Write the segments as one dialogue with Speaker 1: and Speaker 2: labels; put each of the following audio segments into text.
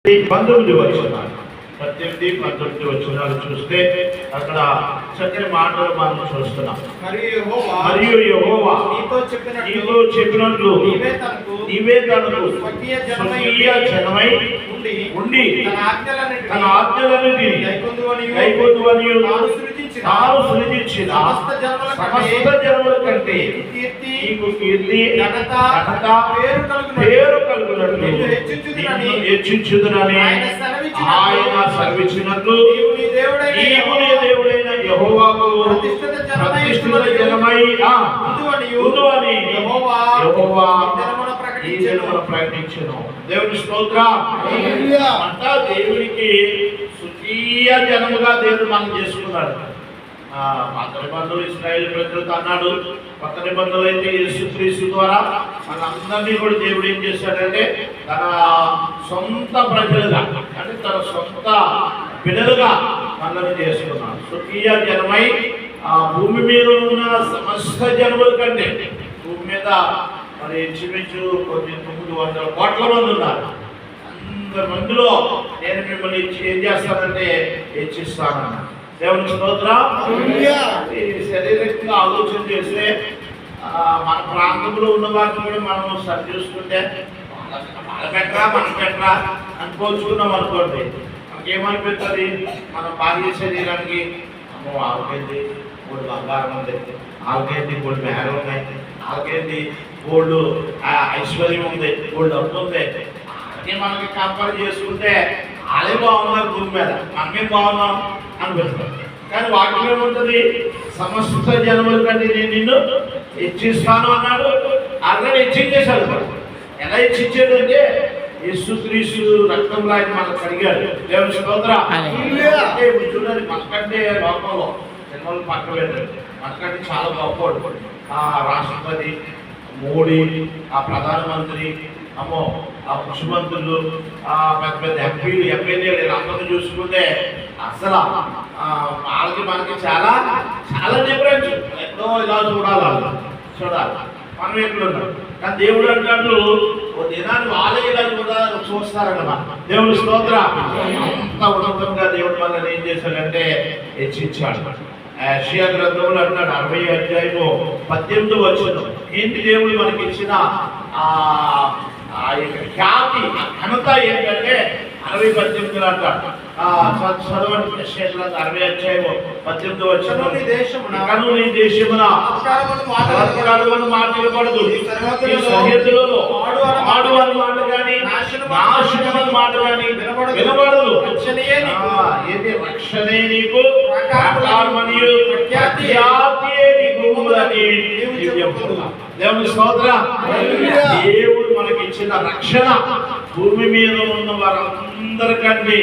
Speaker 1: 19 వచనాలు 18-19 వచనాలు చూస్తే అక్కడ చక్కని మాటలు మనం చూస్తున్నాం. మరియు యెహోవా నీతో చెప్పినట్లు నీవే తనకు స్వకీయ జనమై ఉండి తన ఆజ్ఞలన్నిటిని గైకొందువనియు తాను సృజించిన సమస్త జనముల కంటే నీకు కీర్తి ఘనత పేరు కలుగునట్లు హెచ్చించుదునని ఆయన సెలవిచ్చినట్లు నీవు నీ దేవుడైన యెహోవాకు ప్రతిష్ఠిత జనమై ఉండువని యెహోవా ఈ దినమున ప్రకటించెను. దేవుని స్తోత్రం. అంతా దేవునికి స్వకీయ జనముగా దేవుడు మనం చేసుకున్నాడు. పాత నిబంధనలు ఇశ్రాయేలు ప్రజలతో అన్నాడు, కొత్త నిబంధనలు అయితే యేసుక్రీస్తు ద్వారా మనందరినీ కూడా దేవుడు ఏం చేశాడంటే తన సొంత ప్రజలుగా అంటే తన సొంత బిడ్డలుగా మనల్ని చేసుకున్నాడు. స్వకీయ జనమై భూమి మీద ఉన్న సమస్త జనముల కంటే భూమి మీద మరి ఇంచుమించు కొన్ని 900 కోట్ల మంది ఉన్నారు. అందరి మందిలో నేను మిమ్మల్ని ఏం చేస్తానంటే హెచ్చిస్తానన్నా. దేవుని స్తోత్రం. శారీరకంగా ఆలోచన చేస్తే మన ప్రాంతంలో ఉన్న వారిని కూడా మనం సరి చూసుకుంటే మన పెట్టరా అని పోల్చుకున్నాం అనుకోండి, మనకేమనిపిస్తుంది? మన భార్య శరీరానికి ఆవుకేంది గోల్డ్ బంగారం ఉంది, ఆవుకేంది గోల్డ్ మేర ఉన్నాయి, ఆవుకేంది గోల్డ్ ఐశ్వర్యం ఉంది, గోల్డ్ డబ్బు ఉంది. అదే మనకి కంపేర్ చేసుకుంటే వాళ్ళే బాగున్నారు భూమి మీద, మనమే బాగున్నాం అనిపిస్తుంది. కానీ వాక్యం ఏముంటుంది? సమస్త జనముల కంటే నేను నిన్ను హెచ్చిస్తాను అన్నాడు. ఆల్రెడీ హెచ్చించేశాడు. ఎలా హెచ్చించాడు అంటే యేసుక్రీస్తు రక్తంలో ఆయన మనకు అడిగాడు. దేవుని స్తోత్రం. అంటే చూడండి, మనకంటే లోకంలో జన్మలు పక్క పెట్టాడు, మనకంటే చాలా గొప్పవాడు. రాష్ట్రపతి, మోడీ, ప్రధానమంత్రి, ఆ ముఖ్యమంత్రులు, పెద్ద పెద్ద ఎంపీలు, ఎమ్మెల్యేలు వీళ్ళందరినీ చూసుకుంటే అసలు వాళ్ళకి మనకి చాలా చాలా డిఫరెన్స్. ఎక్కడో ఇలా చూడాలి మనం ఎక్కడున్నాం. కానీ దేవుడు అంటాడు ఓ దినాన్ని వాళ్ళే ఇలా చూస్తారన్నమాట. దేవుడు స్తోత్రం. అంత ఉన్నతంగా దేవుడు మనల్ని ఏం చేశాడంటే హెచ్చించాడు. యెషయా గ్రంథంలో అంటాడు 60వ అధ్యాయము 18వ వచనం, ఏంటి దేవుడు మనకి ఇచ్చిన ఖ్యాతి ఘనత ఏంటంటే 60-18 అంటాడు. చదవండి. యెషయా గ్రంథం 60వ అధ్యాయము 18వ వచనం, నీ దేశమున మాట్లాడబడదు, సరిహద్దులలో ఆడు అని మాట కానీ నాశనమని మాట కానీ వినబడదు. ఏది రక్షణే నీకు ప్రాకారమనియు ప్రఖ్యాతియే నీకు ఉందని చెప్తున్నా. దేవుని స్తోత్రం. దేవుడు మనకి ఇచ్చిన రక్షణ భూమి మీద ఉన్న వారందరికంటే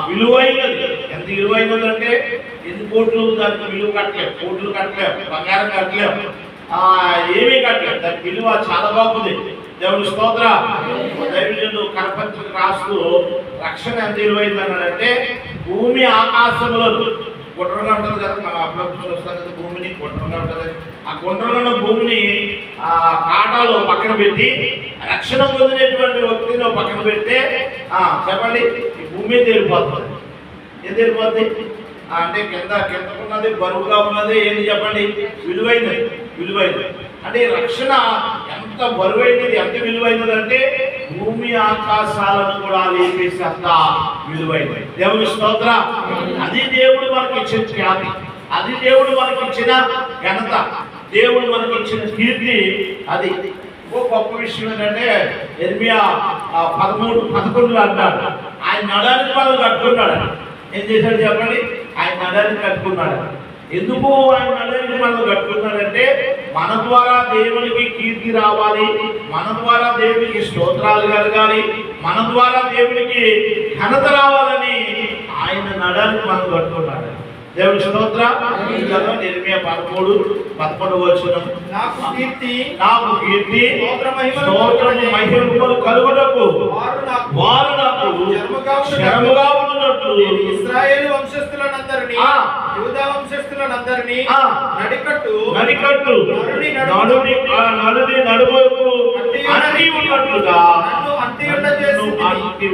Speaker 1: విలువైనది. ఎంత విలువైనది అంటే ఎన్ని కోట్లు దానికి విలువ కట్టలేము, కోట్లు కట్టలేము, బంగారం కట్టలేము, ఏమీ కట్టలేము. దానికి విలువ చాలా బాగుంది. దేవుని స్తోత్రం. దైవజనుడు కరపత్రిక రాస్తూ రక్షణ ఎంత విలువైంది అన్నాడంటే భూమి ఆకాశంలో గుండ్రంగా ఉంటుంది కదా, మనం అప్పుడప్పుడు చూస్తాం కదా భూమిని గుండ్రంగా ఉంటుంది. ఆ గుండ్రంగా భూమిని కాటాలు పక్కన పెట్టి రక్షణ పొందినటువంటి వ్యక్తిని పక్కన పెడితే చెప్పండి ఈ భూమి తేలిపోతుంది. ఏం తేలిపోతుంది అంటే కిందకున్నది బరువుగా ఉన్నది ఏంటి చెప్పండి? విలువైనది. అంటే రక్షణ ఎంత బరువైనది, ఎంత విలువైనది అంటే భూమి ఆకాశాలను కూడా లేపేసి అంత విలువైనది. దేవుని స్తోత్రం. అది దేవుడు మనకి ఇచ్చిన ఖ్యాతి, అది దేవుడు మనకి ఇచ్చిన ఘనత, దేవుడు మనకి ఇచ్చిన కీర్తి. అది గొప్ప విషయం ఏంటంటే ఇర్మియా 13-11 అంటాడు, ఆయన నడానికి మనం కట్టుకున్నాడు. ఏం చేశాడు చెప్పండి? ఆయన నడానికి కట్టుకున్నాడు. ఎందుకు ఆయన నడానికి మనం కట్టుకున్నాడంటే మన ద్వారా దేవునికి కీర్తి రావాలి, మన ద్వారా దేవునికి స్తోత్రాలు కలగాలి, మన ద్వారా దేవునికి ఘనత రావాలని ఆయన నడానికి మనం కట్టుకున్నాడు. దేవుని స్తోత్రం. ఇర్మియా 13-11 వచనం, నాకు కీర్తి స్తోత్రము మహిమలు కలుగుటకు వారు నాకు శరముగా ఉండునట్లు
Speaker 2: ఇశ్రాయేలు వంశస్థులనందరినీ యూదా వంశస్థులనందరినీ నడికట్టు
Speaker 1: నడుముకు అంటి ఉన్నట్లుగా
Speaker 2: నన్ను అంటియుండ
Speaker 1: నన్ను
Speaker 2: చేసితివి.
Speaker 1: అంటి